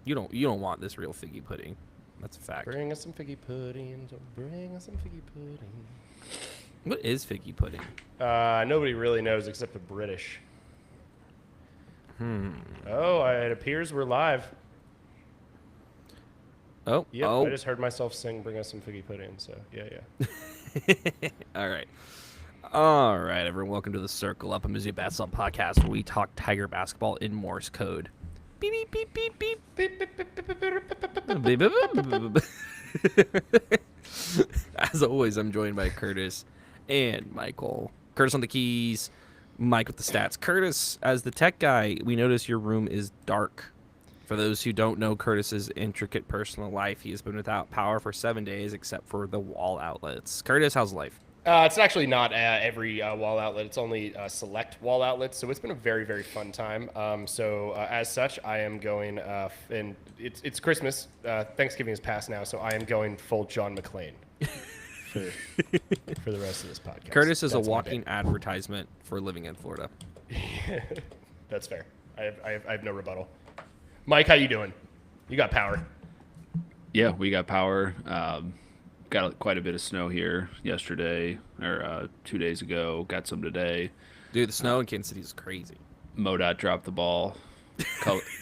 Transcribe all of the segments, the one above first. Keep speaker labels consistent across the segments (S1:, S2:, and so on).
S1: You don't want this real figgy pudding. That's a fact.
S2: Bring us some figgy pudding. Bring us some figgy pudding.
S1: What is figgy pudding?
S2: Nobody really knows except the British.
S1: Hmm.
S2: Oh, it appears we're live.
S1: Oh.
S2: Yep, I
S1: Oh.
S2: just heard myself sing "Bring us some figgy pudding." So yeah.
S1: All right. All right, everyone. Welcome to the Circle Up, a Mizzou basketball podcast where we talk Tiger basketball in Morse code. Beep beep beep beep beep. Beep, beep, beep, beep, beep. As always, I'm joined by Curtis and Michael. Curtis on the keys, Mike with the stats. Curtis, as the tech guy, we notice your room is dark. For those who don't know Curtis's intricate personal life, he has been without power for 7 days except for the wall outlets. Curtis, how's life?
S2: It's actually not every wall outlet. It's only select wall outlets. So it's been a very, very fun time. As such, I am going, and it's Christmas. Thanksgiving is past now, so I am going full John McClane for for the rest of this podcast.
S1: Curtis is
S2: That's
S1: a
S2: my
S1: walking
S2: bit.
S1: advertisement for living in Florida.
S2: That's fair. I have no rebuttal. Mike, how you doing? You got power.
S3: Yeah, we got power. Got quite a bit of snow here yesterday or 2 days ago. Got some today.
S1: Dude, the snow in Kansas City is crazy.
S3: MoDOT dropped the ball.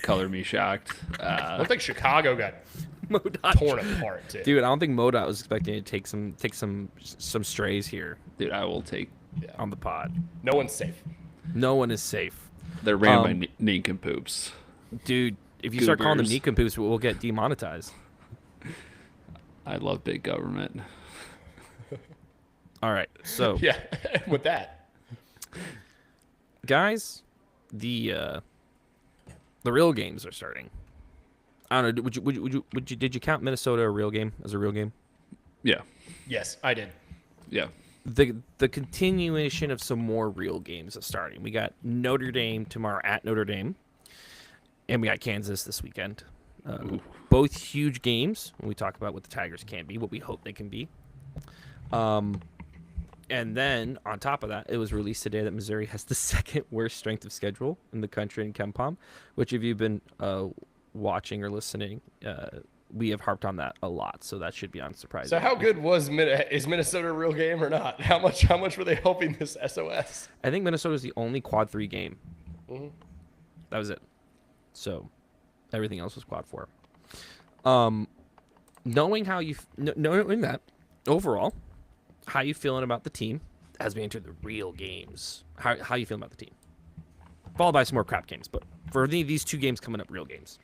S3: Color me shocked.
S2: I don't think Chicago got
S1: MoDOT.
S2: torn apart, too.
S1: Dude, I don't think MoDOT was expecting to take some strays here
S3: Dude, I will take.
S1: on the pod.
S2: No one's safe.
S1: No one is safe.
S3: They're ran by nincompoops.
S1: Dude, if you start calling them
S3: Goobers.
S1: nincompoops, we'll get demonetized.
S3: I love big government.
S1: All right, so
S2: Yeah, with that.
S1: guys, the real games are starting. I don't know. Did you count Minnesota a real game as a real game?
S3: Yeah,
S2: Yes, I did.
S3: yeah.
S1: The continuation of some more real games is starting. We got Notre Dame tomorrow at Notre Dame, and we got Kansas this weekend. Both huge games when we talk about what the Tigers can be, what we hope they can be. And then on top of that, it was released today that Missouri has the second worst strength of schedule in the country in KenPom, which if you've been watching or listening, we have harped on that a lot, so that should be unsurprising.
S2: So how good is Minnesota a real game or not? How much were they hoping this SOS?
S1: I think Minnesota is the only quad 3 game.
S2: Mm-hmm.
S1: That was it. So everything else was quad 4. Knowing that overall, how you feeling about the team as we enter the real games? How you feeling about the team? Followed by some more crap games, but for these two games coming up, real games.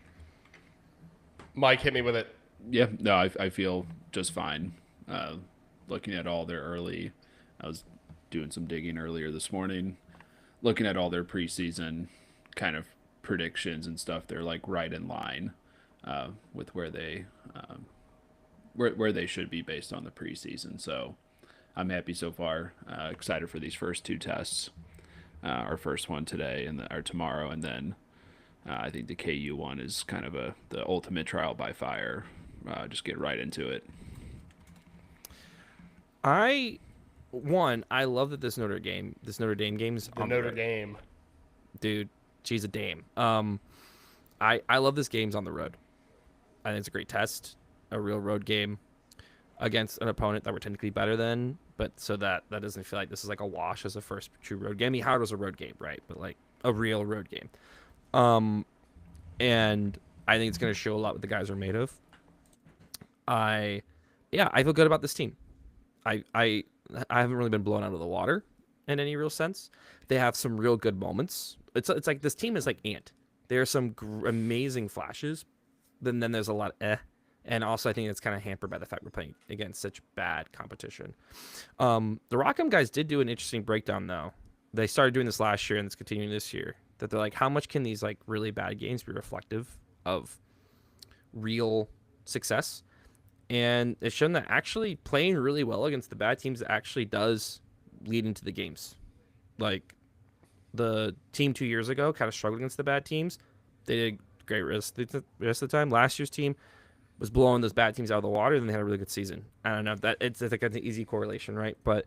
S2: Mike, hit me with it.
S3: Yeah, no, I feel just fine. Looking at all their I was doing some digging earlier this morning, looking at all their preseason kind of predictions and stuff. They're like right in line with where they should be based on the preseason. So I'm happy so far. Excited for these first two tests. Our first one today or tomorrow, and then I think the KU one is kind of the ultimate trial by fire. Just get right into it.
S1: I love that this Notre Dame game is
S2: The
S1: on
S2: Notre
S1: the road.
S2: Dame.
S1: Dude, she's a dame. I love this game's on the road. I think it's a great test, a real road game against an opponent that we're technically better than, but so that doesn't feel like this is like a wash as a first true road game. I mean, Howard was a road game, right? But like a real road game. And I think it's going to show a lot what the guys are made of. I feel good about this team. I haven't really been blown out of the water in any real sense. They have some real good moments. It's like this team is like Ant. There are some amazing flashes, then there's a lot of and also I think it's kind of hampered by the fact we're playing against such bad competition. The Rockham guys did do an interesting breakdown though. They started doing this last year and it's continuing this year. That they're like, how much can these like really bad games be reflective of real success? And it's shown that actually playing really well against the bad teams actually does lead into the games. Like the team 2 years ago kind of struggled against the bad teams. They did great rest of the time. Last year's team was blowing those bad teams out of the water, then they had a really good season. I don't know if that it's like an easy correlation, right? But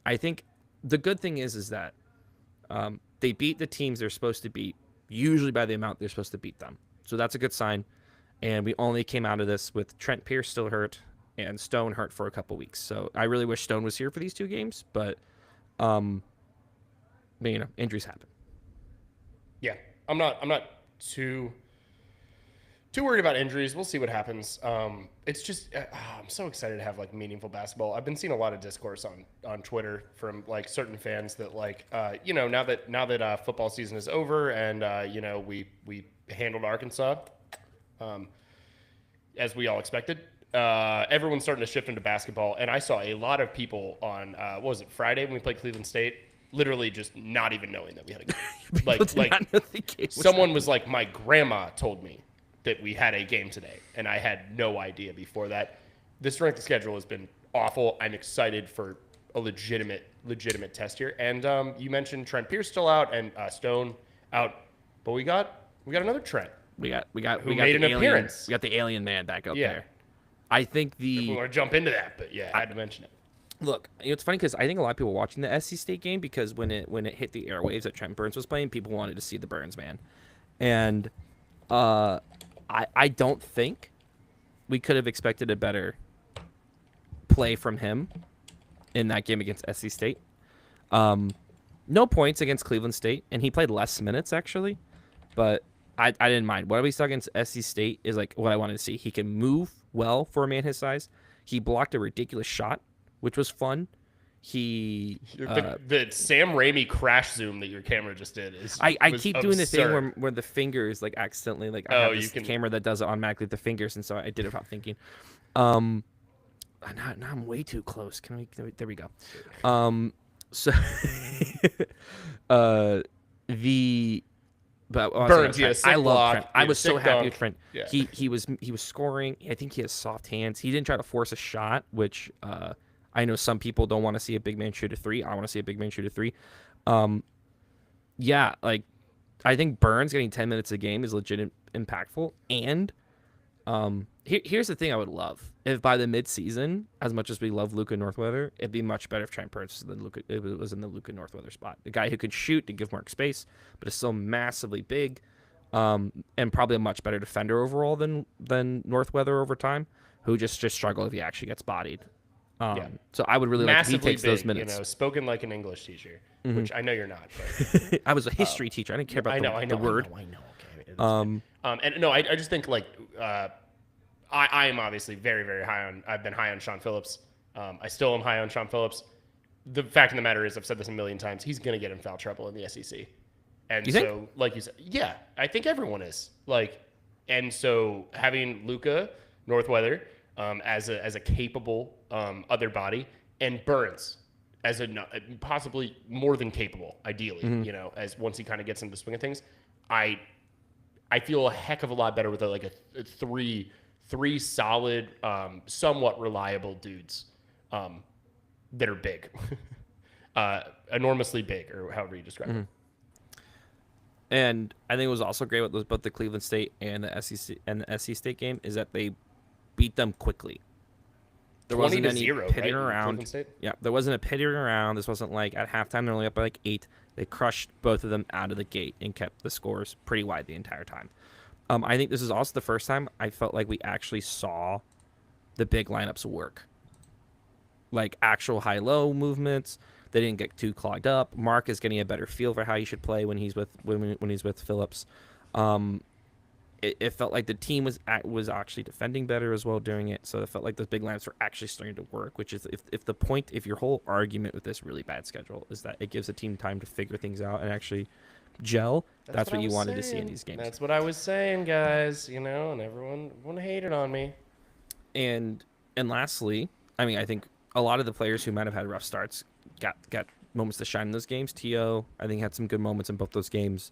S1: I think the good thing is that they beat the teams they're supposed to beat, usually by the amount they're supposed to beat them. So that's a good sign. and we only came out of this with Trent Pierce still hurt and Stone hurt for a couple weeks. So I really wish Stone was here for these 2 games, but injuries happen.
S2: Yeah, I'm not too worried about injuries. We'll see what happens. It's just I'm so excited to have like meaningful basketball. I've been seeing a lot of discourse on Twitter from like certain fans that like now that football season is over and we handled Arkansas as we all expected. Everyone's starting to shift into basketball, and I saw a lot of people on what was it, Friday when we played Cleveland State, literally just not even knowing that we had a game. Someone was like, my grandma told me that we had a game today, and I had no idea before that. The strength of schedule has been awful. I'm excited for a legitimate test here. And you mentioned Trent Pierce still out and Stone out, but we got another Trent.
S1: We got
S2: made an appearance.
S1: We got the alien man back up there. I think
S2: we want to jump into that, but I had to mention it.
S1: Look, it's funny because I think a lot of people watching the SC State game, because when it hit the airwaves that Trent Burns was playing, people wanted to see the Burns man, and I don't think we could have expected a better play from him in that game against SC State. No points against Cleveland State, and he played less minutes actually, but I didn't mind. What we saw against SC State is like what I wanted to see. He can move well for a man his size. He blocked a ridiculous shot, which was fun. The
S2: Sam Raimi crash zoom that your camera just did is
S1: I keep
S2: absurd.
S1: doing the thing where the fingers like accidentally like I have this camera that does it automatically with the fingers, and so I did it without thinking. Now I'm way too close. Can we there we go. So
S2: Burns,
S1: I love Trent. I was so happy with Trent.
S2: Yeah.
S1: He was scoring. I think he has soft hands. He didn't try to force a shot, which I know some people don't want to see a big man shoot a 3. I want to see a big man shoot a 3. Like I think Burns getting 10 minutes a game is legit impactful. And here's the thing I would love. If by the midseason, as much as we love Luka Northweather, it'd be much better if Trent Burns was in the Luka Northweather spot. The guy who could shoot to give more space, but is still massively big, and probably a much better defender overall than Northweather over time, who just struggle if he actually gets bodied. So I would really like if he takes those minutes.
S2: Spoken like an English teacher, which I know you're not. But,
S1: I was a history teacher. I didn't care about the word.
S2: I know. Okay. And no, I just think like I am obviously very, very high on. I've been high on Sean Phillips. I still am high on Sean Phillips. The fact of the matter is, I've said this a million times. He's going to get in foul trouble in the SEC. And so, like you said, yeah, I think everyone is and so having Luka Northweather as a capable other body, and Burns as a possibly more than capable, ideally, as once he kind of gets into the swing of things, I feel a heck of a lot better with a three solid, somewhat reliable dudes that are big, enormously big, or however you describe it.
S1: And I think it was also great with both the Cleveland State and the SC State game is that they beat them quickly. There wasn't any pitting around. Yeah, there wasn't a pitting around. This wasn't like at halftime they're only up by like 8. They crushed both of them out of the gate and kept the scores pretty wide the entire time. I think this is also the first time I felt like we actually saw the big lineups work. Like actual high-low movements. They didn't get too clogged up. Mark is getting a better feel for how he should play when he's with Phillips. It felt like the team was actually defending better as well during it. So it felt like those big lineups were actually starting to work. Which is if your whole argument with this really bad schedule is that it gives the team time to figure things out and actually gel. That's what you wanted to see in these games.
S2: That's what I was saying, guys. And everyone hated on me.
S1: And lastly, I mean, I think a lot of the players who might have had rough starts got moments to shine in those games. T.O., I think, had some good moments in both those games.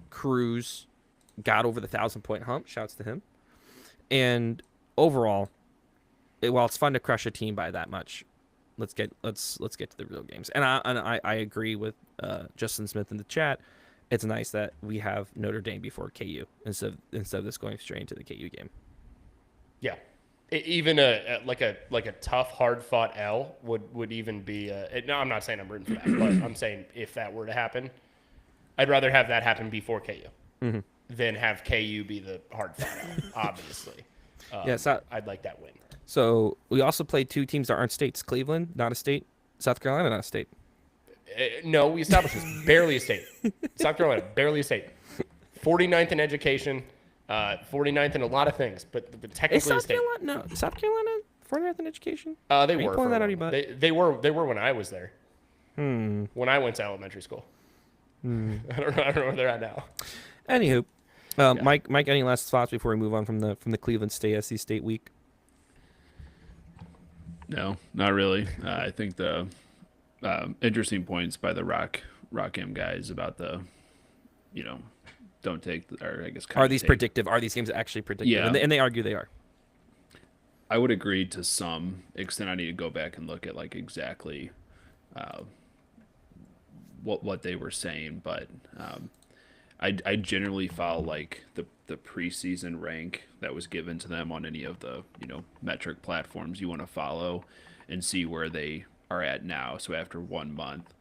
S1: Cruz got over the 1,000-point hump. Shouts to him. And overall, while it's fun to crush a team by that much, let's get to the real games. And I agree with Justin Smith in the chat. It's nice that we have Notre Dame before KU instead of this going straight into the KU game.
S2: Yeah, even a tough, hard fought L would even be. No, I'm not saying I'm rooting for that, but I'm saying if that were to happen, I'd rather have that happen before KU. than have KU be the hard fought out, obviously.
S1: Yeah, so
S2: I'd like that win.
S1: So we also played two teams that aren't states. Cleveland, not a state. South Carolina, not a state.
S2: No, we established this. Barely a state. South Carolina, barely a state. 49th in education, 49th in a lot of things, but
S1: Is
S2: technically a
S1: South
S2: state.
S1: Carolina, no, South Carolina 49th in education?
S2: They
S1: Are you
S2: were.
S1: pulling
S2: for a
S1: that out of
S2: while.
S1: your butt?
S2: They were when I was there. When I went to elementary school. I don't know where they're at now.
S1: Anywho, Mike, any last thoughts before we move on from the Cleveland State SC State week?
S3: No, not really. I think the interesting points by the Rock M guys about the, don't take, or I guess
S1: Are these predictive? Are these games actually predictive?
S3: Yeah.
S1: And they argue they are.
S3: I would agree to some extent. I need to go back and look at like exactly what they were saying, but I generally follow like the preseason rank that was given to them on any of the metric platforms you want to follow, and see where they are at now. So after 1 month,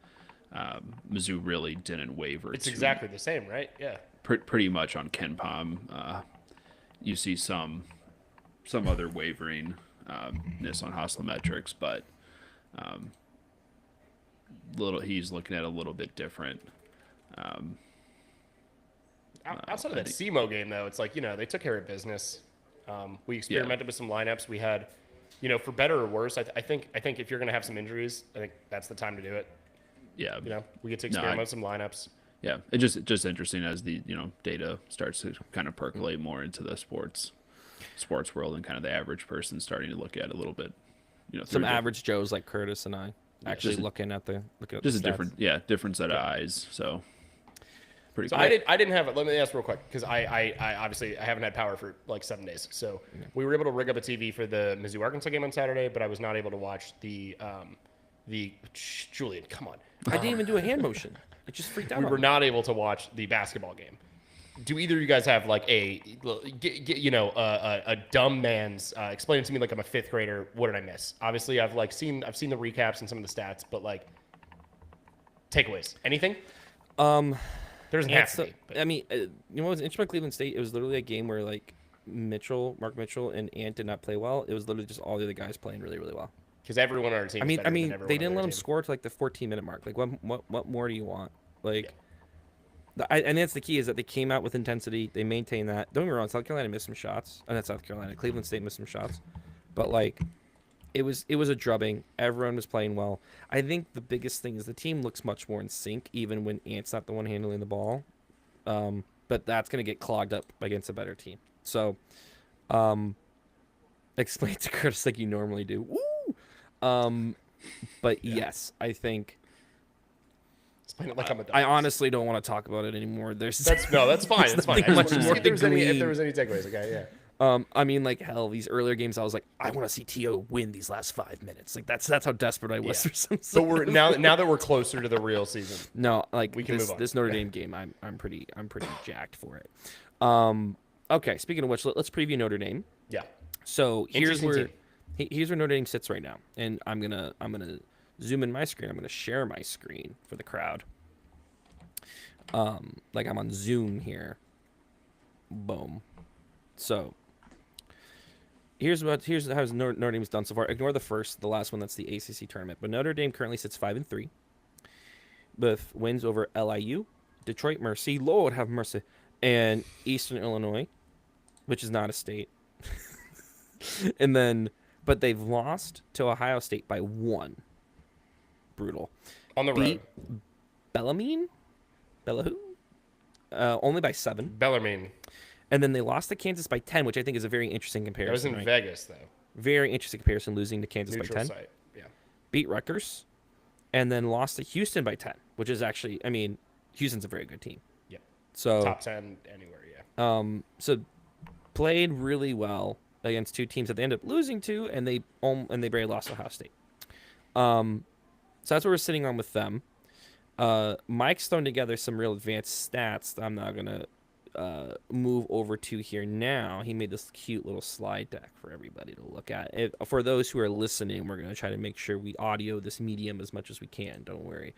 S3: Mizzou really didn't waver.
S2: It's exactly the same, right? Yeah.
S3: Pretty much on Ken Palm. You see some other wavering ness on Hostlometrics, but he's looking at a little bit different.
S2: Outside of that SEMO game, though, it's like, they took care of business. We experimented with some lineups. We had, for better or worse, I think if you're going to have some injuries, I think that's the time to do it.
S3: Yeah.
S2: We get to experiment with some lineups.
S3: Yeah. It's just interesting as the, data starts to kind of percolate more into the sports world, and kind of the average person starting to look at it a little bit,
S1: Some average Joes like Curtis and I actually looking at the
S3: just
S1: the
S3: a
S1: stats.
S3: different set of eyes. So pretty
S2: So
S3: cool.
S2: I didn't have it. Let me ask real quick, because I obviously I haven't had power for like 7 days. So we were able to rig up a TV for the Mizzou Arkansas game on Saturday, but I was not able to watch the Julian, come on.
S1: I didn't even do a hand motion. It just freaked out.
S2: We
S1: on
S2: were
S1: me.
S2: not able to watch the basketball game. Do either of you guys have like a dumb man's explain it to me like I'm a 5th grader? What did I miss? Obviously, I've seen the recaps and some of the stats, but like takeaways. Anything? There doesn't have to be. But.
S1: I mean, what was interesting about Cleveland State? It was literally a game where like Mark Mitchell, and Ant did not play well. It was literally just all the other guys playing really, really well.
S2: Because everyone on our team.
S1: I mean, they didn't let him score to like the 14-minute mark. Like, what more do you want? Like, and that's the key, is that they came out with intensity. They maintained that. Don't get me wrong, South Carolina missed some shots. Not South Carolina, Cleveland State missed some shots, but like, it was a drubbing. Everyone was playing well. I think the biggest thing is the team looks much more in sync, even when Ant's not the one handling the ball. But that's gonna get clogged up against a better team. So, explain to Curtis like you normally do. Woo! But yes, I think.
S2: Explain it like I'm a
S1: I honestly don't want to talk about it anymore. That's
S2: fine. It's fine.
S1: nothing much more
S2: If there was any
S1: to
S2: takeaways, okay, yeah.
S1: I mean, like, hell, these earlier games, I was like, I want to see T.O. win these last 5 minutes. Like, that's how desperate I was for some.
S2: But we're now that we're closer to the real season.
S1: No, like
S2: we can move on.
S1: This Notre Dame game, I'm pretty jacked for it. Okay, speaking of which, let's preview Notre Dame.
S2: Yeah.
S1: So here's
S2: Interesting
S1: where Notre Dame sits right now, and I'm gonna zoom in my screen. I'm gonna share my screen for the crowd. Like I'm on Zoom here. Boom. So here's how Notre Dame's done so far. Ignore the last one, that's the ACC tournament. But Notre Dame currently sits 5-3, with wins over LIU, Detroit Mercy, Lord have mercy, and Eastern Illinois, which is not a state. And then, but they've lost to Ohio State by 1. Brutal.
S2: On the road.
S1: Bellarmine? Bellahu? Only by 7.
S2: Bellarmine.
S1: And then they lost to Kansas by 10, which I think is a very interesting comparison.
S2: That was in
S1: right?
S2: Vegas, though.
S1: Very interesting comparison, losing to Kansas
S2: Neutral
S1: by 10.
S2: site. Yeah.
S1: Beat Rutgers. And then lost to Houston by 10, which is actually, I mean, Houston's a very good team.
S2: Yeah.
S1: So
S2: Top 10 anywhere, yeah.
S1: So played really well against 2 teams that they ended up losing to, and they barely lost to Ohio State. So that's what we're sitting on with them. Mike's thrown together some real advanced stats that I'm not gonna move over to here now. He made this cute little slide deck for everybody to look at. For those who are listening, we're gonna try to make sure we audio this medium as much as we can. Don't worry.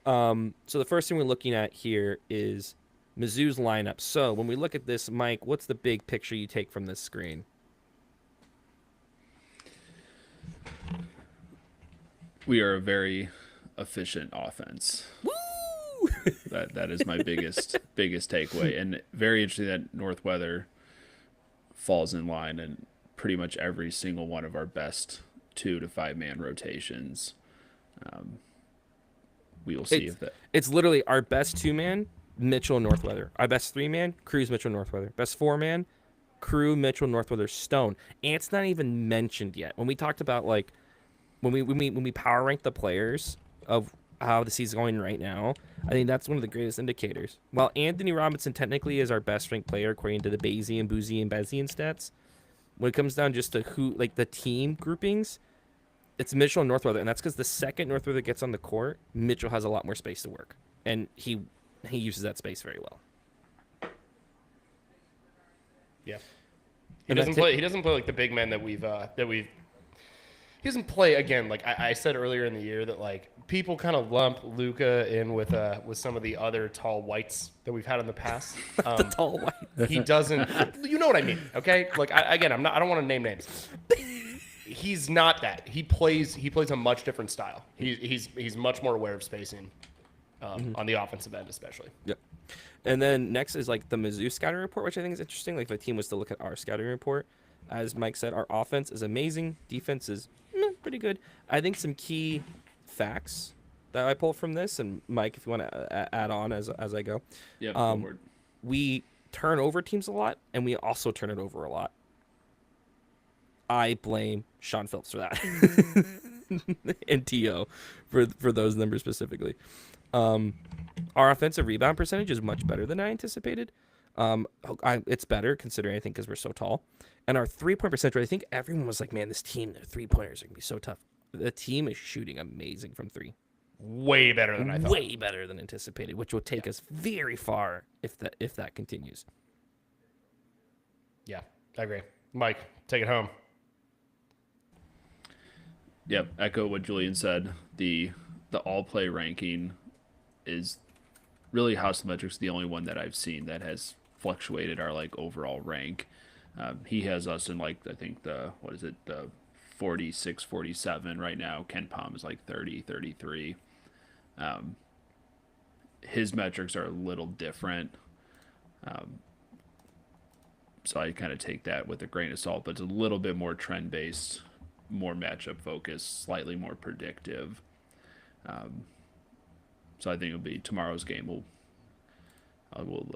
S1: So the first thing we're looking at here is Mizzou's lineup. So when we look at this, Mike, what's the big picture you take from this screen?
S3: We are a very efficient offense.
S1: Woo!
S3: That is my biggest takeaway, and very interesting that Northweather falls in line in pretty much every single one of our best 2 to 5 man rotations. We will see if that.
S1: It's literally our best 2-man, Mitchell Northweather. Our best 3-man, Cruz Mitchell Northweather. Best 4-man, Crew Mitchell Northweather Stone. And it's not even mentioned yet. When we talked about like when we power rank the players of how the season's going right now, I think that's one of the greatest indicators. While Anthony Robinson technically is our best ranked player according to the Bayesian, Boozian, Bayesian stats, when it comes down just to who, like the team groupings, it's Mitchell and Northweather, and that's because the second Northweather gets on the court, Mitchell has a lot more space to work, and he uses that space very well.
S2: Yeah, he doesn't play. He doesn't play like the big men that we've. He doesn't play again. Like I said earlier in the year, that like people kind of lump Luka in with some of the other tall whites that we've had in the past.
S1: The tall white.
S2: He doesn't. You know what I mean? Okay. Like I don't want to name names. He's not that. He plays a much different style. He's much more aware of spacing on the offensive end, especially.
S1: Yep. And then next is like the Mizzou scouting report, which I think is interesting. Like if a team was to look at our scouting report, as Mike said, our offense is amazing. Defense is pretty good. I think some key facts that I pull from this, and Mike, if you want to add on as I go.
S3: Yeah.
S1: We turn over teams a lot, and we also turn it over a lot. I blame Sean Phillips for that, and T.O. for those numbers specifically. Our offensive rebound percentage is much better than I anticipated. It's better considering, I think, because we're so tall. And our 3-point percentage, I think everyone was like, man, this team, their 3-pointers are going to be so tough. The team is shooting amazing from 3.
S2: Way better than I thought.
S1: Way better than anticipated, which will take us very far if that continues.
S2: Yeah, I agree. Mike, take it home.
S3: Yep, echo what Julian said. The all-play ranking is really Housemetrics, the only one that I've seen that has fluctuated our like overall rank. He has us in like I think the 46, 47 right now. Ken Palm is like 30, 33. His metrics are a little different. So I kind of take that with a grain of salt, but it's a little bit more trend based, more matchup focused, slightly more predictive. So I think it'll be tomorrow's game. I will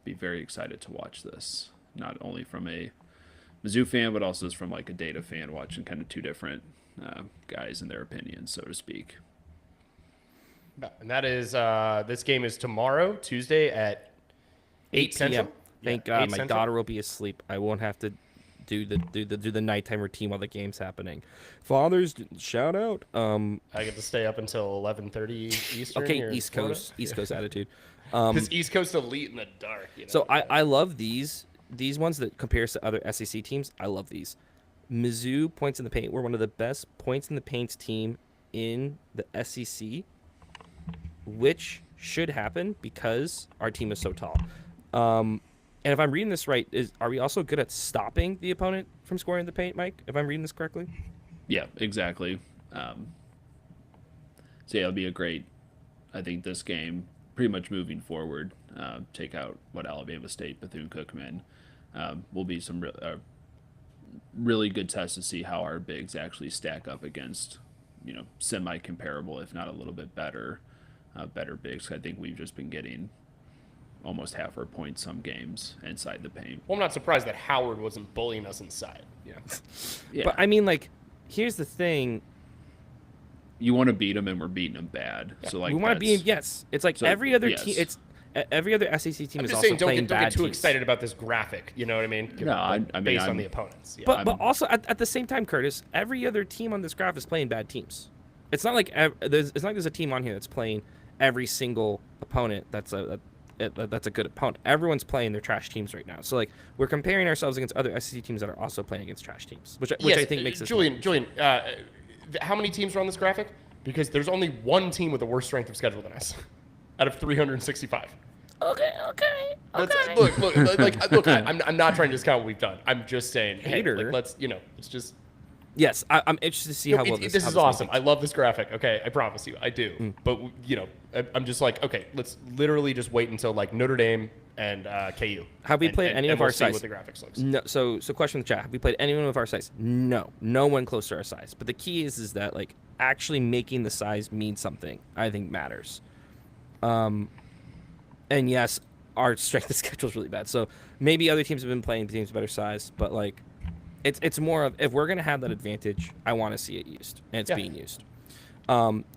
S3: be very excited to watch this, not only from a Mizzou fan, but also from like a data fan watching kind of two different guys and their opinions, so to speak.
S2: And that is this game is tomorrow, Tuesday at 8 Central.
S1: Thank God my daughter will be asleep. I won't have to do the nighttime routine while the game's happening. Fathers, shout out.
S2: I get to stay up until 11:30 Eastern.
S1: Okay, East Coast attitude.
S2: Because East Coast elite in the dark. You know?
S1: So I love these ones that compares to other SEC teams. I love these. Mizzou points in the paint. We're one of the best points in the paint team in the SEC, which should happen because our team is so tall. And if I'm reading this right, are we also good at stopping the opponent from scoring in the paint, Mike? If I'm reading this correctly?
S3: Yeah, exactly. So yeah, it'll be a great. I think this game, pretty much moving forward, take out what Alabama State, Bethune-Cookman, will be some really good test to see how our bigs actually stack up against, semi-comparable, if not a little bit better bigs. I think we've just been getting almost half our points some games inside the paint.
S2: Well, I'm not surprised that Howard wasn't bullying us inside.
S3: Yeah.
S1: But I mean, like, here's the thing.
S3: You want to beat them, and we're beating them bad. Yeah. So like,
S1: we want to beat them. Yes, it's like every other team. It's every other SEC team is also playing bad.
S2: Don't get too
S1: teams.
S2: Excited about this graphic. You know what I mean?
S3: No, I mean
S2: based on the opponents. Yeah.
S1: But also at the same time, Curtis, every other team on this graph is playing bad teams. It's not like there's a team on here that's playing every single opponent that's a good opponent. Everyone's playing their trash teams right now. So like we're comparing ourselves against other SEC teams that are also playing against trash teams, which I think makes us.
S2: Julian, how many teams are on this graphic? Because there's only one team with a worse strength of schedule than us, out of 365. Look. I'm not trying to discount what we've done. I'm just saying, hey,
S1: Hater.
S2: like, let's, it's just.
S1: Yes, I'm interested to see
S2: No,
S1: how well this.
S2: this
S1: how
S2: is
S1: this
S2: awesome. I
S1: maintains.
S2: love this graphic. Okay, I promise you, I do. But I'm just like, okay, let's literally just wait until like Notre Dame and KU.
S1: Have we played any of
S2: we'll
S1: our
S2: see
S1: size?
S2: what the graphics looks?
S1: No. So question in the chat. Have we played anyone of our size? No. No one close to our size. But the key is that like actually making the size mean something. I think matters. And yes, our strength of schedule is really bad. So maybe other teams have been playing teams better size, but like it's more of if we're gonna have that advantage, I want to see it used, and it's being used.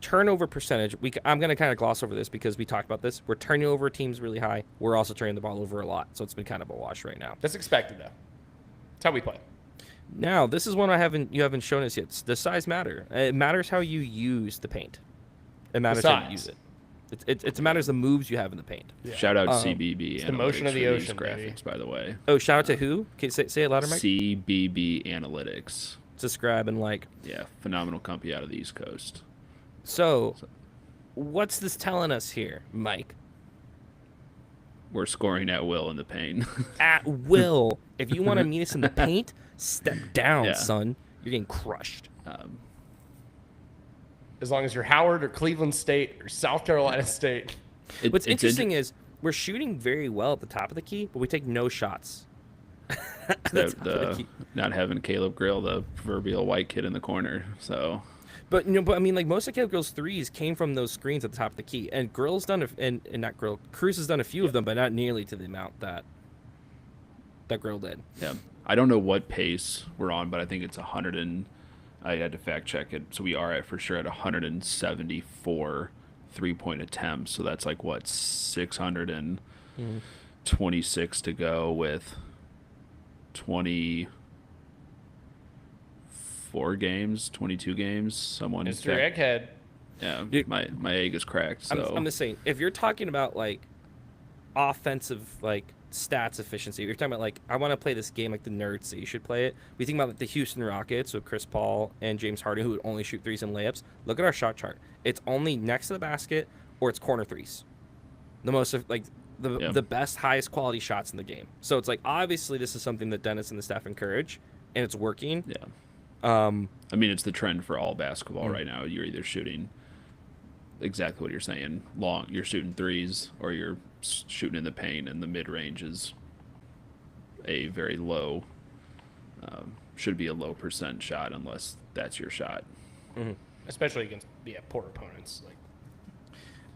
S1: Turnover percentage. I'm gonna kind of gloss over this because we talked about this. We're turning over teams really high. We're also turning the ball over a lot, so it's been kind of a wash right now.
S2: That's expected though. That's how we play.
S1: Now this is one you haven't shown us yet. Does size matter? It matters how you use the paint. It matters how you use it. It matters the moves you have in the paint.
S2: Yeah.
S3: Shout out CBB.
S2: It's the motion of the
S3: for these
S2: ocean, baby.
S3: graphics, by the way.
S1: Oh, shout out to who? Can you say it louder, Mike?
S3: CBB Analytics.
S1: Subscribe and like.
S3: Yeah, phenomenal company out of the East Coast.
S1: So, what's this telling us here, Mike?
S3: We're scoring at will in the paint.
S1: At will. If you want to meet us in the paint, step down,
S3: Yeah.
S1: son. You're getting crushed.
S2: As long as you're Howard or Cleveland State or South Carolina State.
S1: What's interesting is we're shooting very well at the top of the key, but we take no shots.
S3: Not having Caleb Grill, the proverbial white kid in the corner. So,
S1: but I mean, like most of Caleb Grill's threes came from those screens at the top of the key, and Grill's done and not Grill, Cruz has done a few of them, but not nearly to the amount that Grill did.
S3: yeah, I don't know what pace we're on, but I think it's 100 and I had to fact check it. So we are at for sure at 174 3-point attempts. So that's like what 626 to go with 24 games, 22 games. Someone
S2: Mr. Egghead.
S3: Yeah, my egg is cracked. So
S1: I'm just saying, if you're talking about like offensive like stats efficiency, you're talking about like I want to play this game like the nerds say you should play it. We think about like, the Houston Rockets with Chris Paul and James Harden who would only shoot threes and layups. Look at our shot chart. It's only next to the basket or it's corner threes. The most of like the best, highest quality shots in the game. So it's like obviously this is something that Dennis and the staff encourage, and it's working.
S3: Yeah. I mean, it's the trend for all basketball right now. You're either shooting exactly what you're saying, you're shooting threes, or you're shooting in the paint, and the mid range is a very low, should be a low percent shot unless that's your shot.
S1: Mm-hmm.
S2: Especially against poor opponents. Like,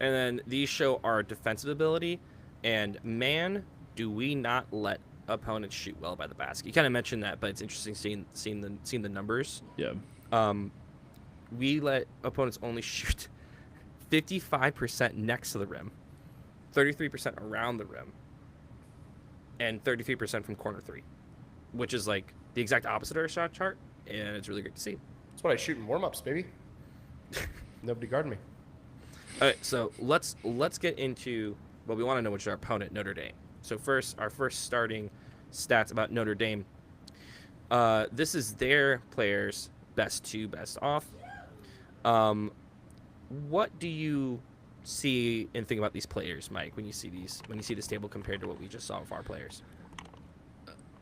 S1: and then these show our defensive ability, and man, do we not let opponents shoot well by the basket. You kind of mentioned that, but it's interesting seeing the numbers.
S3: Yeah.
S1: We let opponents only shoot 55% next to the rim, 33% around the rim, and 33% from corner three, which is like the exact opposite of our shot chart, and it's really great to see.
S2: that's what I shoot in warm-ups, baby. Nobody guard me.
S1: All right, so let's get into what we want to know, which is our opponent, Notre Dame. So our first starting stats about Notre Dame. This is their players' best to best off. What do you see and think about these players, Mike, when you see this table compared to what we just saw of our players?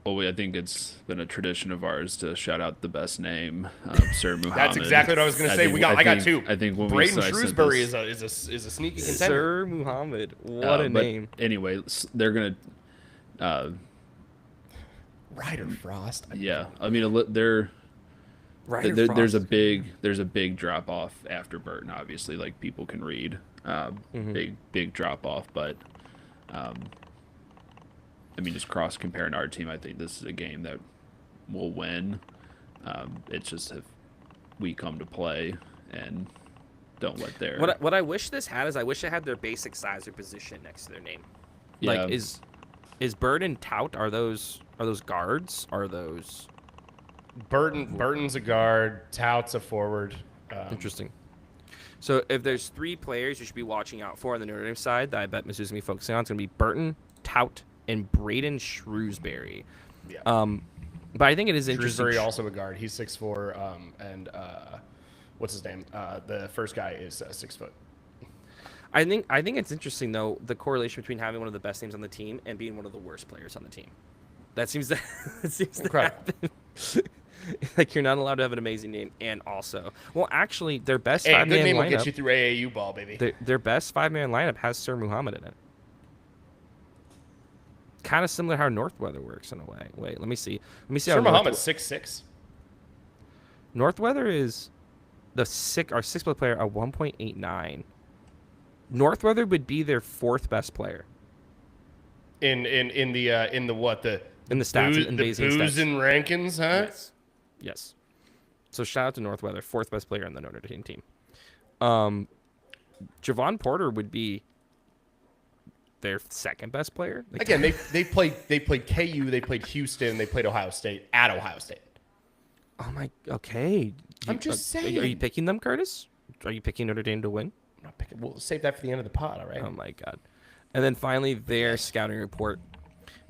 S3: Well, I think it's been a tradition of ours to shout out the best name, Sir Muhammad.
S2: That's exactly what I was going to say. I got two.
S3: I think when
S2: Braden Shrewsbury
S3: is
S2: is a sneaky contender.
S1: Sir Muhammad, what a name!
S3: Anyway, they're gonna.
S2: Ryder Frost.
S3: Yeah, I mean there's a big drop off after Burton. Obviously, like people can read, big drop off. But I mean, just cross comparing our team, I think this is a game that we'll win. It's just if we come to play and don't let their
S1: what I wish this had is I wish it had their basic size or position next to their name.
S3: Yeah.
S1: Like is Bird and Tout are those guards? Are those
S2: Burton's a guard. Tout's a forward.
S1: interesting? So if there's three players you should be watching out for on the Notre Dame side that I bet Mizzou's gonna be focusing on, it's gonna be Burton, Tout, and Braden Shrewsbury.
S2: Yeah.
S1: But I think it is interesting.
S2: Shrewsbury also a guard. He's 6'4", and what's his name? The first guy is 6 foot.
S1: I think it's interesting though, the correlation between having one of the best names on the team and being one of the worst players on the team. That seems to it seems to
S2: Incredible.
S1: happen. Like you're not allowed to have an amazing name and also, well, actually, their best
S2: Hey, a good
S1: five-man
S2: name will get
S1: lineup,
S2: you through AAU ball, baby.
S1: their best five-man lineup has Sir Muhammad in it. Kind of similar to how Northweather works in a way. Wait, let me see. Let me see
S2: Sir
S1: how
S2: Muhammad's 6'6".
S1: Northweather is our sixth best player at 1.89. Northweather would be their fourth best player
S2: In the what the
S1: in the stats
S2: booze,
S1: and
S2: the
S1: Bayesian
S2: booze
S1: stats.
S2: and rankings, huh?
S1: Yes. So shout out to Northweather, fourth best player on the Notre Dame team. Javon Porter would be their second best player. Like,
S2: Again, they played KU, they played Houston, they played Ohio State at Ohio State.
S1: oh my. Okay.
S2: I'm just saying.
S1: Are you picking them, Curtis? Are you picking Notre Dame to win?
S2: I'm not picking. We'll save that for the end of the pod, all right?
S1: Oh my god. And then finally, their scouting report.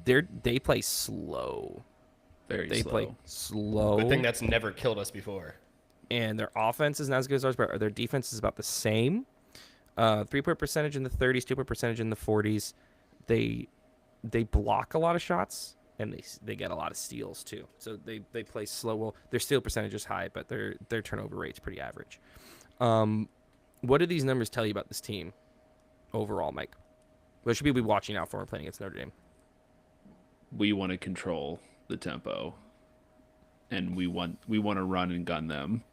S1: They play slow.
S3: Very
S1: They
S3: slow.
S1: play slow.
S2: Good thing that's never killed us before.
S1: And their offense isn't as good as ours, but their defense is about the same. 3-point percentage in the 30s, 2-point percentage in the 40s. They block a lot of shots, and they get a lot of steals too. So they play slow. Well, their steal percentage is high, but their turnover rate's pretty average. What do these numbers tell you about this team overall, Mike? What should we be watching out for when playing against Notre Dame?
S3: We want to control the tempo, and we want to run and gun them.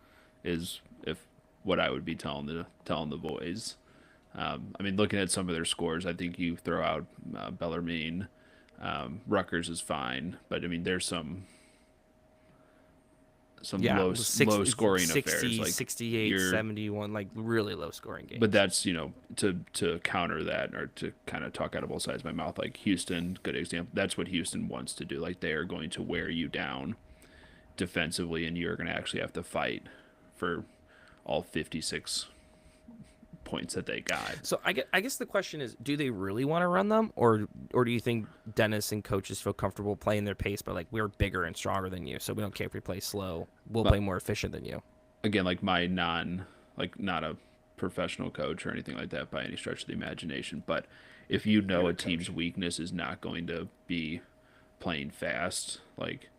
S3: Is if what I would be telling the boys. I mean, looking at some of their scores, I think you throw out Bellarmine, Rutgers is fine, but I mean, there's some low scoring
S1: 60,
S3: affairs, like
S1: 68, 71, like really low scoring games.
S3: But that's, to counter that, or to kind of talk out of both sides of my mouth, like Houston, good example. That's what Houston wants to do. Like, they are going to wear you down defensively, and you're going to actually have to fight for all 56 points that they got.
S1: So I guess the question is, do they really want to run them, or do you think Dennis and coaches feel comfortable playing their pace, but like, we're bigger and stronger than you, so we don't care if we play slow. We'll play more efficient than you.
S3: Again, like not a professional coach or anything like that by any stretch of the imagination, but if you know a team's weakness is not going to be playing fast, like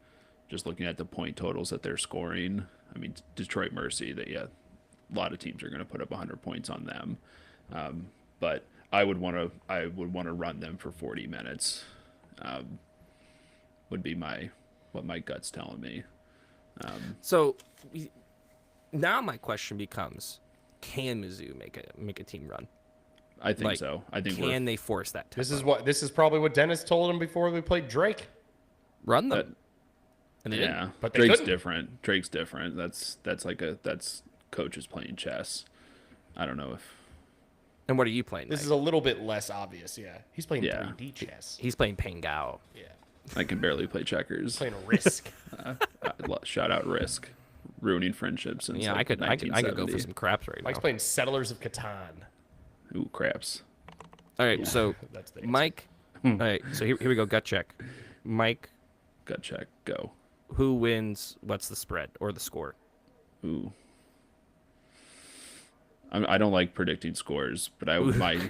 S3: just looking at the point totals that they're scoring, I mean, Detroit Mercy, a lot of teams are going to put up 100 points on them, but I would want to run them for 40 minutes. Would be what my gut's telling me.
S1: So now my question becomes, can Mizzou make a team run?
S3: I think so. I think
S1: can they force that tempo?
S2: This is probably what Dennis told him before we played Drake.
S1: Run them. And they didn't.
S3: Yeah,
S2: but they
S3: Drake's
S2: couldn't.
S3: different. Drake's different. That's coaches playing chess. I don't know if
S1: And what are you playing?
S2: This
S1: Mike?
S2: is a little bit less obvious, yeah. He's playing
S3: Yeah.
S2: 3D chess.
S1: He's playing Pangao.
S2: Yeah.
S3: I can barely play checkers.
S2: Playing Risk.
S3: Shout out Risk, ruining friendships since
S1: Yeah,
S3: like
S1: I could go for
S3: 1970.
S1: some craps right
S2: Mike's
S1: now.
S2: playing Settlers of Catan.
S3: Ooh, craps.
S1: All right, so
S2: That's the answer.
S1: Mike. All right, so here we go. Gut check. Mike,
S3: Gut check. Go.
S1: who wins? What's the spread or the score?
S3: Ooh. I don't like predicting scores, but I would my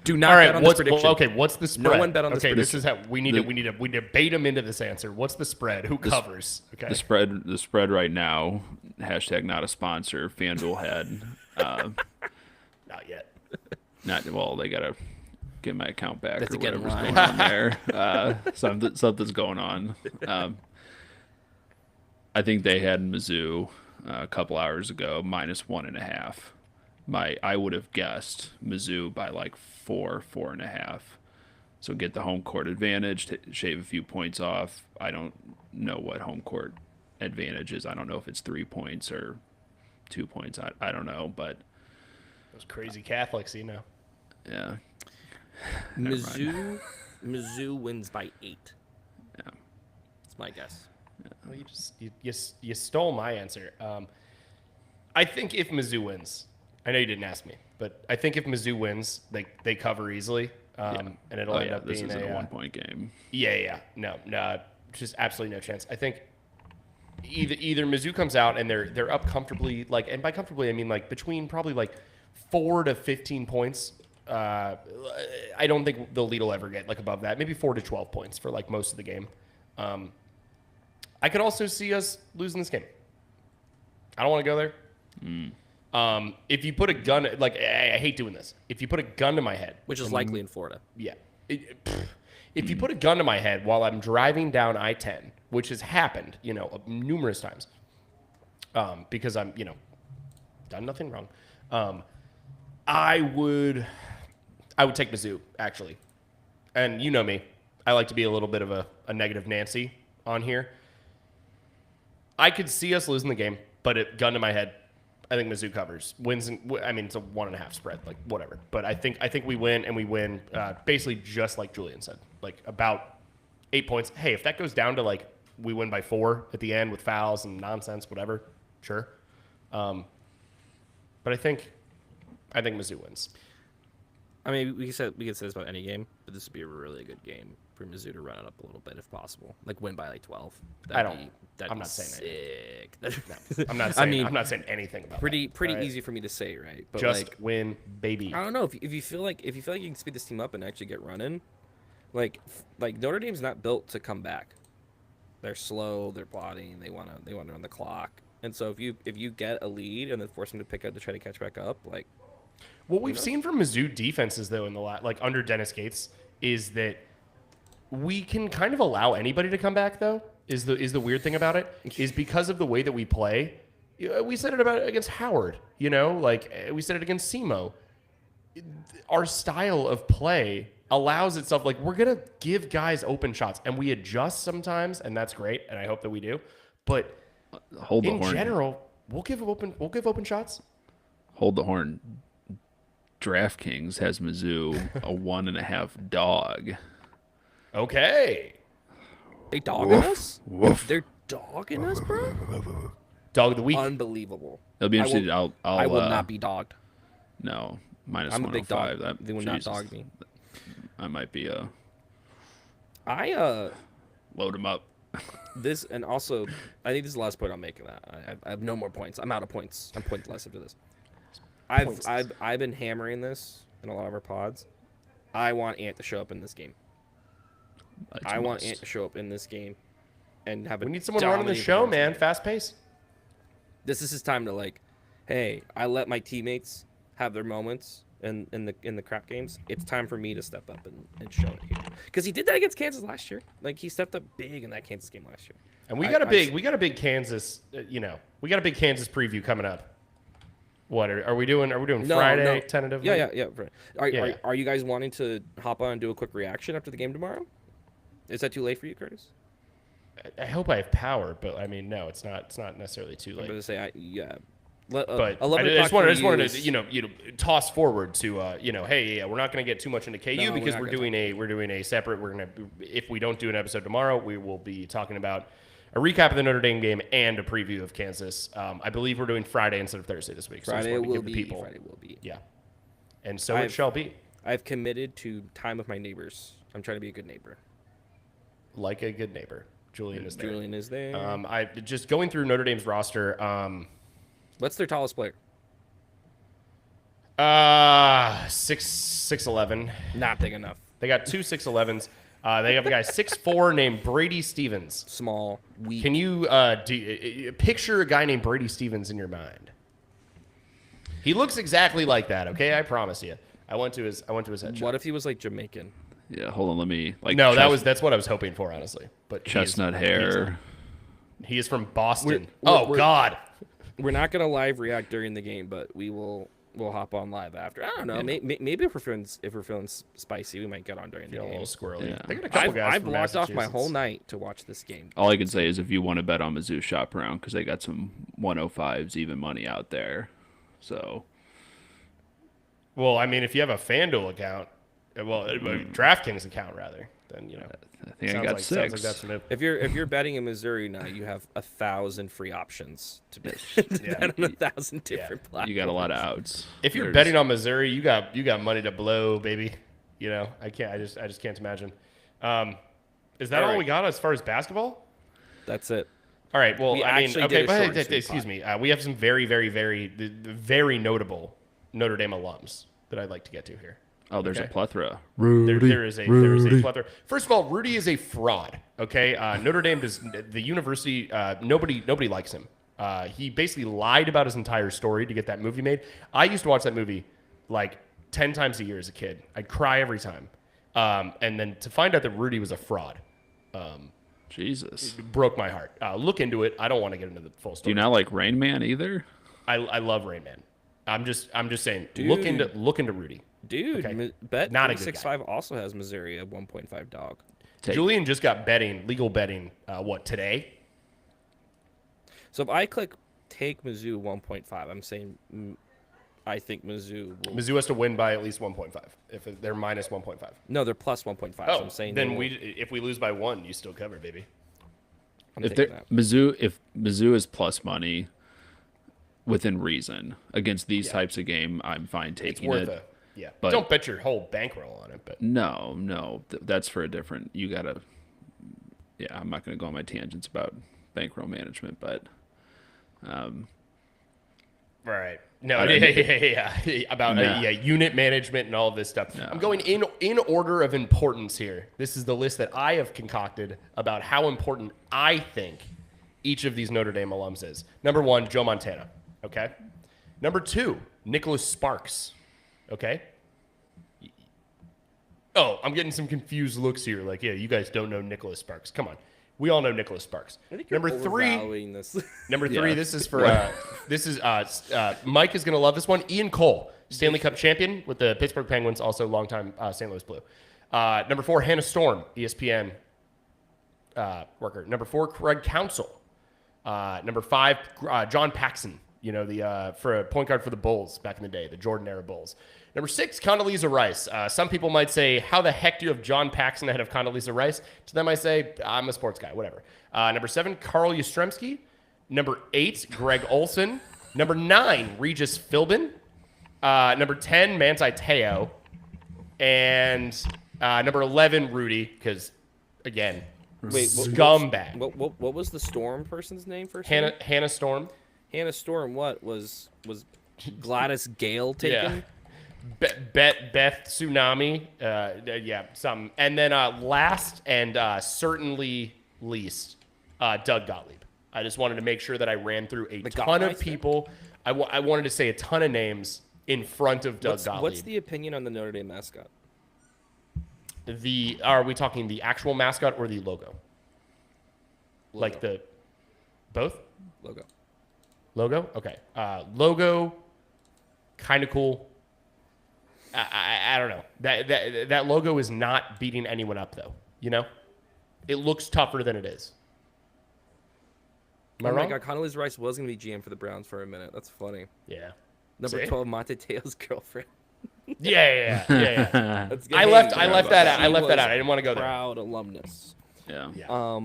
S1: Do not
S2: All
S1: bet
S2: right,
S1: on this prediction.
S2: what's the spread?
S1: one bet on this
S2: Okay, this
S1: prediction.
S2: is how we debate him into this answer. What's the spread? Who covers? Okay.
S3: the spread right now. Hashtag not a sponsor. FanDuel had
S2: Not yet.
S3: they gotta get my account back
S1: That's
S3: or
S1: a get in
S3: whatever's
S1: line.
S3: going on there. Something's going on. I think they had Mizzou a couple hours ago -1.5. I would have guessed Mizzou by like 4.5. So get the home court advantage, shave a few points off. I don't know what home court advantage is. I don't know if it's 3 points or 2 points. I don't know, but
S2: Those crazy Catholics, you know.
S3: yeah. Never mind.
S1: Mizzou wins by 8.
S3: Yeah.
S1: That's my guess.
S2: Well, you stole my answer. I think if Mizzou wins, I know you didn't ask me, but I think if Mizzou wins, they cover easily, and it'll end up
S3: this
S2: being
S3: isn't a
S2: a
S3: 1 point game.
S2: Yeah. No, just absolutely no chance. I think either Mizzou comes out and they're up comfortably, like, and by comfortably I mean like between probably like 4 to 15 points. I don't think the lead will ever get like above that. Maybe 4 to 12 points for like most of the game. I could also see us losing this game. I don't want to go there. If you put a gun, like I hate doing this. If you put a gun to my head,
S1: which is likely in Florida.
S2: Yeah. If you put a gun to my head while I'm driving down I-10, which has happened, numerous times, because I'm, done nothing wrong, I would take Mizzou, actually. And you know me. I like to be a little bit of a negative Nancy on here. I could see us losing the game, but gun to my head, I think Mizzou covers. Wins, it's a 1.5 spread, like whatever. But I think we win, and we win basically just like Julian said, like about 8 points. Hey, if that goes down to like we win by 4 at the end with fouls and nonsense, whatever, sure. But I think Mizzou wins.
S1: I mean, we could say this about any game, but this would be a really good game for Mizzou to run it up a little bit if possible. Like win by like 12.
S2: I'm not saying
S1: sick.
S2: No, I'm not saying. I'm not saying anything about
S1: pretty
S2: that. Right?
S1: easy for me to say, right? But
S2: just
S1: like,
S2: win, baby.
S1: I don't know if you feel like you can speed this team up and actually get running. Like Notre Dame's not built to come back. They're slow. They're plotting. They want to run the clock. And so if you get a lead and then force them to pick up to try to catch back up, like.
S2: What we've seen from Mizzou defenses, though, in the under Dennis Gates, is that we can kind of allow anybody to come back. Though is the weird thing about it is because of the way that we play. We said it about against Howard. Like we said it against SEMO. Our style of play allows itself like we're gonna give guys open shots, and we adjust sometimes, and that's great, and I hope that we do. But in general, we'll give open shots.
S3: Hold the horn. DraftKings has Mizzou a 1.5 dog.
S2: Okay.
S1: They dogging us?
S3: Woof.
S1: They're dogging us, bro?
S2: Dog of the week.
S1: Unbelievable.
S3: It'll be interesting.
S1: I will not be dogged.
S3: No, minus
S1: I'm a big dog.
S3: 105.
S1: They will not dog me.
S3: I might be
S1: load
S3: them up.
S1: This, and also, I think this is the last point I'm making. That I have no more points. I'm out of points. I'm pointless after this. I've been hammering this in a lot of our pods. I want Ant to show up in this game. I want Ant to show up in this game and have.
S2: We need someone running the show, man. Fast pace.
S1: This is his time to like, hey, I let my teammates have their moments in the crap games. It's time for me to step up and show it here, because he did that against Kansas last year. Like he stepped up big in that Kansas game last year.
S2: And we got a big Kansas. We got a big Kansas preview coming up. What are we doing? Are we doing Friday tentatively?
S1: Yeah. Are you guys wanting to hop on and do a quick reaction after the game tomorrow? Is that too late for you, Curtis?
S2: I hope I have power, but I mean, no, it's not. It's not necessarily too late.
S1: I'm going to say,
S2: but I just wanted to toss forward to hey, we're not going to get too much into KU because we're doing a separate. We're going to, if we don't do an episode tomorrow, we will be talking about a recap of the Notre Dame game and a preview of Kansas. I believe we're doing Friday instead of Thursday this week.
S1: Friday will be.
S2: Yeah. And so it shall be.
S1: I've committed to time with my neighbors. I'm trying to be a good neighbor.
S2: Like a good neighbor. Julian is there. I just going through Notre Dame's roster.
S1: What's their tallest player?
S2: 6'11".
S1: Not big enough.
S2: They got 2 6'11s. They have a guy 6'4" named Brady Stevens.
S1: Small, weak.
S2: Can you picture a guy named Brady Stevens in your mind? He looks exactly like that. Okay, I promise you. I went to his headshot.
S1: What if he was like Jamaican?
S3: Yeah, hold on. Let me
S2: that's what I was hoping for, honestly. But
S3: chestnut hair.
S2: He is from Boston. God.
S1: We're not gonna live react during the game, but we'll hop on live after. I don't know. Yeah. Maybe if we're feeling spicy, we might get on during the game.
S2: A little squirrely.
S3: Yeah.
S2: They got a couple guys
S1: I've blocked off my whole night to watch this game.
S3: All I can say is if you want to bet on Mizzou, shop around because they got some 105s even money out there. So.
S2: Well, I mean, if you have a FanDuel account, DraftKings account rather, then
S3: I think I got 6.
S2: Sounds like that's enough.
S1: If you're betting in Missouri now, you have 1,000 free options to bet, bet on 1,000 different platforms.
S3: You got a lot of outs.
S2: If you're betting on Missouri, you got money to blow, baby. I just can't imagine. Is that all we got as far as basketball?
S1: That's it.
S2: All right. Well,
S1: excuse me.
S2: We have some very, very, very, very notable Notre Dame alums that I'd like to get to here.
S3: Oh, there's a
S2: Okay.
S3: plethora.
S2: There is a plethora. First of all, Rudy is a fraud. Okay, Notre Dame does the university. Nobody likes him. He basically lied about his entire story to get that movie made. I used to watch that movie like 10 times a year as a kid. I'd cry every time. And then to find out that Rudy was a fraud,
S3: Jesus.
S2: broke my heart. Look into it. I don't want to get into the full
S3: Do
S2: story.
S3: you not like Rain Man either?
S2: I love Rain Man. I'm just saying.
S1: Dude.
S2: Look into Rudy.
S1: Dude,
S2: Okay.
S1: Bet
S2: Not a good
S1: 6.5 also has Missouri at 1.5 dog.
S2: Julian just got legal betting. Today?
S1: So if I click take Mizzou 1.5, I'm saying I think Mizzou will.
S2: Mizzou has to win by at least 1.5. If they're minus 1.5.
S1: No, they're plus 1.5. So
S2: Oh,
S1: I'm saying
S2: then if we lose by 1, you still cover, baby.
S1: I'm
S3: If
S1: taking that.
S3: Mizzou is plus money within reason against these
S2: Yeah.
S3: types of game, I'm fine
S2: It's
S3: taking
S2: worth
S3: it.
S2: it. Yeah.
S3: But-
S2: Don't bet your whole bankroll on it, but
S3: No, that's for a different. You gotta. Yeah, I'm not gonna go on my tangents about bankroll management, but
S2: right. No,
S3: I-
S2: yeah. About
S3: Nah.
S2: unit management and all of this stuff.
S3: No.
S2: I'm going in order of importance here. This is the list that I have concocted about how important I think each of these Notre Dame alums is. Number 1, Joe Montana. Okay. Number 2, Nicholas Sparks. Okay. Oh, I'm getting some confused looks here. Like, yeah, you guys don't know Nicholas Sparks. Come on. We all know Nicholas Sparks.
S1: I think you're
S2: Number 3,
S1: overvaluing this.
S2: Number 3,
S3: Yeah.
S2: this is for Mike is going to love this one. Ian Cole, Stanley Cup champion with the Pittsburgh Penguins, also longtime St. Louis Blue. Number 4, Hannah Storm, ESPN worker. Number 4, Craig Counsell. Number 5, John Paxson, for a point guard for the Bulls back in the day, the Jordan era Bulls. Number 6, Condoleezza Rice. Some people might say, how the heck do you have John Paxson ahead of Condoleezza Rice? To them, I say, I'm a sports guy, whatever. Number 7, Carl Yastrzemski. Number 8, Greg Olson. Number 9, Regis Philbin. Number 10, Manti Te'o. And number 11, Rudy, because, again,
S1: Wait,
S2: scumbag.
S1: What was the Storm person's name first?
S2: Hannah Storm.
S1: Hannah Storm. What was Gladys Gale taken?
S2: Yeah. Beth Tsunami, some, and then last and certainly least, Doug Gottlieb. I just wanted to make sure that I ran through a ton of
S1: Gottmeister?
S2: people. I wanted to say a ton of names in front of Doug Gottlieb.
S1: What's the opinion on the Notre Dame mascot?
S2: Are we talking the actual mascot or the logo? Like the both
S1: Logo.
S2: Okay, logo, kind of cool. I don't know. That logo is not beating anyone up though. It looks tougher than it is. Am I
S1: Oh my
S2: wrong?
S1: God, Condoleezza Rice was going to be GM for the Browns for a minute. That's funny.
S2: Yeah.
S1: Number
S2: See?
S1: 12, Monte Teo's girlfriend.
S2: Yeah.
S1: That's good.
S2: I
S1: Hey,
S2: left
S1: she
S2: that out. I left that
S1: was
S2: out. I didn't want to go there.
S1: Proud alumnus.
S3: yeah.
S2: Yeah.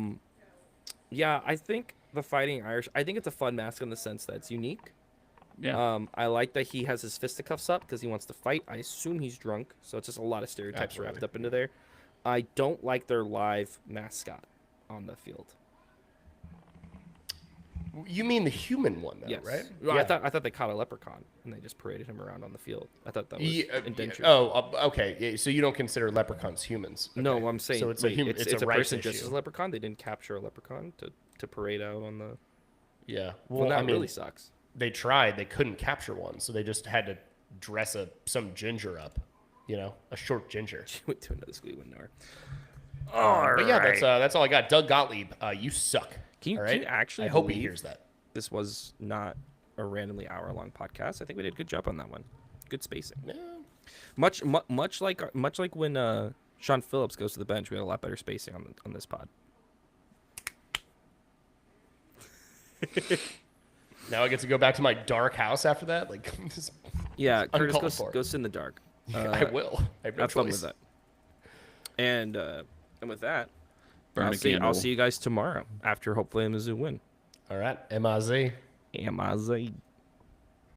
S1: Yeah, I think the Fighting Irish. I think it's a fun mascot in the sense that it's unique.
S3: Yeah.
S1: I like that he has his fisticuffs up because he wants to fight. I assume he's drunk, so it's just a lot of stereotypes
S2: Absolutely.
S1: wrapped up into there. I don't like their live mascot on the field.
S2: You mean the human one, though,
S1: Yes,
S2: right?
S1: Well,
S2: Yeah.
S1: I thought they caught a leprechaun and they just paraded him around on the field. I thought that was indentured.
S2: Okay. Yeah, so you don't consider leprechauns humans?
S1: No,
S2: Okay.
S1: I'm saying
S2: so it's
S1: wait,
S2: a human.
S1: it's a
S2: rights
S1: person just
S2: issue.
S1: as a leprechaun. They didn't capture a leprechaun to parade out on the.
S2: Yeah.
S1: Well, that really sucks.
S2: They tried. They couldn't capture one, so they just had to dress some ginger up. A short ginger.
S1: She went to another school. Went nowhere.
S2: But yeah, that's all I got. Doug Gottlieb, you suck.
S1: Can you
S2: all right?
S1: actually
S2: I hope he
S1: believe
S2: hears that.
S1: this was not a randomly hour-long podcast? I think we did a good job on that one. Good spacing.
S2: Yeah.
S1: Much like when Sean Phillips goes to the bench, we had a lot better spacing on this pod.
S2: Now I get to go back to my dark house after that. Like, this,
S1: Yeah,
S2: It's
S1: Curtis,
S2: uncalled for.
S1: go sit in the dark.
S2: I will. I have no
S1: Have fun
S2: choice.
S1: with that. And with that,
S3: Burn
S1: I'll
S3: a
S1: see
S3: candle.
S1: you guys tomorrow after hopefully a Mizzou win.
S2: All right, M-I-Z.
S1: Amazing.